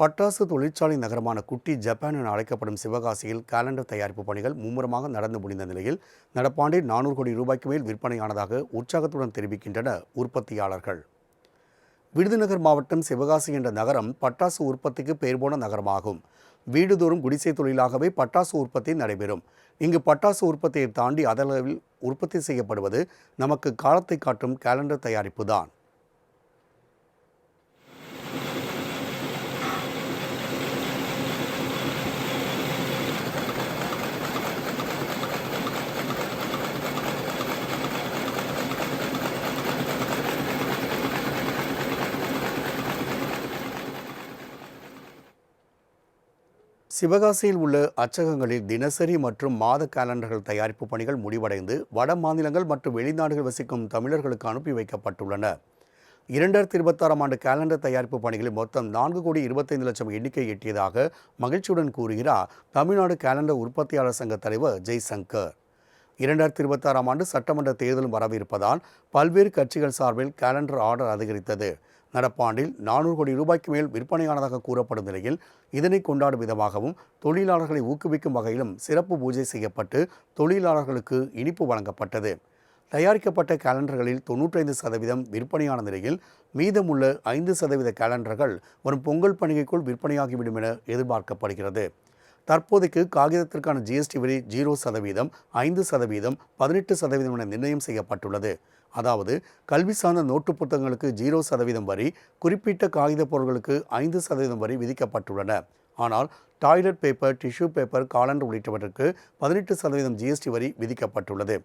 பட்டாசு தொழிற்சாலை நகரமான குட்டி ஜப்பான் என அழைக்கப்படும் சிவகாசியில் காலண்டர் தயாரிப்பு பணிகள் மும்முரமாக நடந்து முடிந்த நிலையில் நடப்பாண்டில் 400 கோடி ரூபாய்க்கு மேல் விற்பனையானதாக உற்சாகத்துடன் தெரிவிக்கின்றனர் உற்பத்தியாளர்கள். விருதுநகர் மாவட்டம் சிவகாசி என்ற நகரம் பட்டாசு உற்பத்திக்கு பெயர் போன நகரமாகும். வீடுதோறும் குடிசை தொழிலாகவே பட்டாசு உற்பத்தி நடைபெறும். இங்கு பட்டாசு உற்பத்தியை தாண்டி அதளவில் உற்பத்தி செய்யப்படுவது நமக்கு காலத்தை காட்டும் காலண்டர் தயாரிப்பு தான். சிவகாசியில் உள்ள அச்சகங்களில் தினசரி மற்றும் மாத காலண்டர்கள் தயாரிப்பு பணிகள் முடிவடைந்து வட மாநிலங்கள் மற்றும் வெளிநாடுகள் வசிக்கும் தமிழர்களுக்கு அனுப்பி வைக்கப்பட்டுள்ளன. 2026ஆம் ஆண்டு காலண்டர் தயாரிப்பு பணிகளில் மொத்தம் 4,25,00,000 எண்ணிக்கை எட்டியதாக மகிழ்ச்சியுடன் கூறுகிறார் தமிழ்நாடு காலண்டர் உற்பத்தியாளர் சங்க தலைவர் ஜெய்சங்கர். 2026ஆம் ஆண்டு சட்டமன்ற தேர்தலும் வரவிருப்பதால் பல்வேறு கட்சிகள் சார்பில் காலண்டர் ஆர்டர் அதிகரித்தது. நடப்பாண்டில் 400 கோடி ரூபாய்க்கு மேல் விற்பனையானதாக கூறப்படும் நிலையில் இதனை கொண்டாடும் விதமாகவும் தொழிலாளர்களை ஊக்குவிக்கும் வகையிலும் சிறப்பு பூஜை செய்யப்பட்டு தொழிலாளர்களுக்கு இனிப்பு வழங்கப்பட்டது. தயாரிக்கப்பட்ட காலண்டர்களில் 95% விற்பனையான நிலையில் மீதமுள்ள 5% காலண்டர்கள் வரும் பொங்கல் பண்டிகைக்குள் விற்பனையாகிவிடும் என எதிர்பார்க்கப்படுகிறது. தற்போதைக்கு காகிதத்திற்கான ஜிஎஸ்டி வரி 0%, 5%, 18% என நிர்ணயம் செய்யப்பட்டுள்ளது. அதாவது கல்வி சார்ந்த நோட்டு புத்தகங்களுக்கு 0% வரி, குறிப்பிட்ட காகித பொருட்களுக்கு 5% வரி விதிக்கப்பட்டுள்ளன. ஆனால் toilet paper, tissue paper, calendar உள்ளிட்டவற்றுக்கு 18% ஜிஎஸ்டி வரி விதிக்கப்பட்டுள்ளது.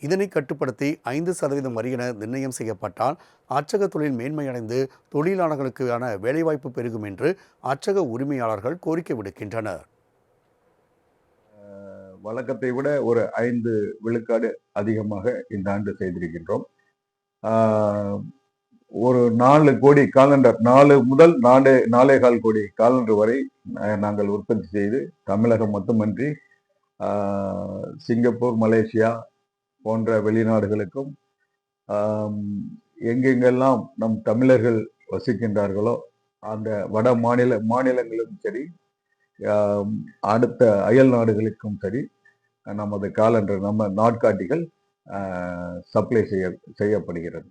இதனை கட்டுப்படுத்தி 5% வரி என நிர்ணயம் செய்யப்பட்டால் அச்சக தொழில் மேன்மையடைந்து தொழிலாளர்களுக்கான வேலைவாய்ப்பு பெருகும் என்று அச்சக உரிமையாளர்கள் கோரிக்கை விடுக்கின்றனர். வழக்கத்தை விட ஒரு 5 விழுக்காடு அதிகமாக இந்த ஆண்டு செய்திருக்கின்றோம். ஒரு 4 கோடி காலண்டர், 4 முதல் 4.25 கோடி காலண்டர் வரை நாங்கள் உற்பத்தி செய்து தமிழகம் மட்டுமன்றி சிங்கப்பூர், மலேசியா போன்ற வெளிநாடுகளுக்கும் எங்கெங்கெல்லாம் நம் தமிழர்கள் வசிக்கின்றார்களோ அந்த வட மாநிலங்களும் சரி, அடுத்த அயல் நாடுகளுக்கும் சரி நமது காலண்டர், நம்ம நாட்காட்டிகள் சப்ளை செய்யப்படுகிறது.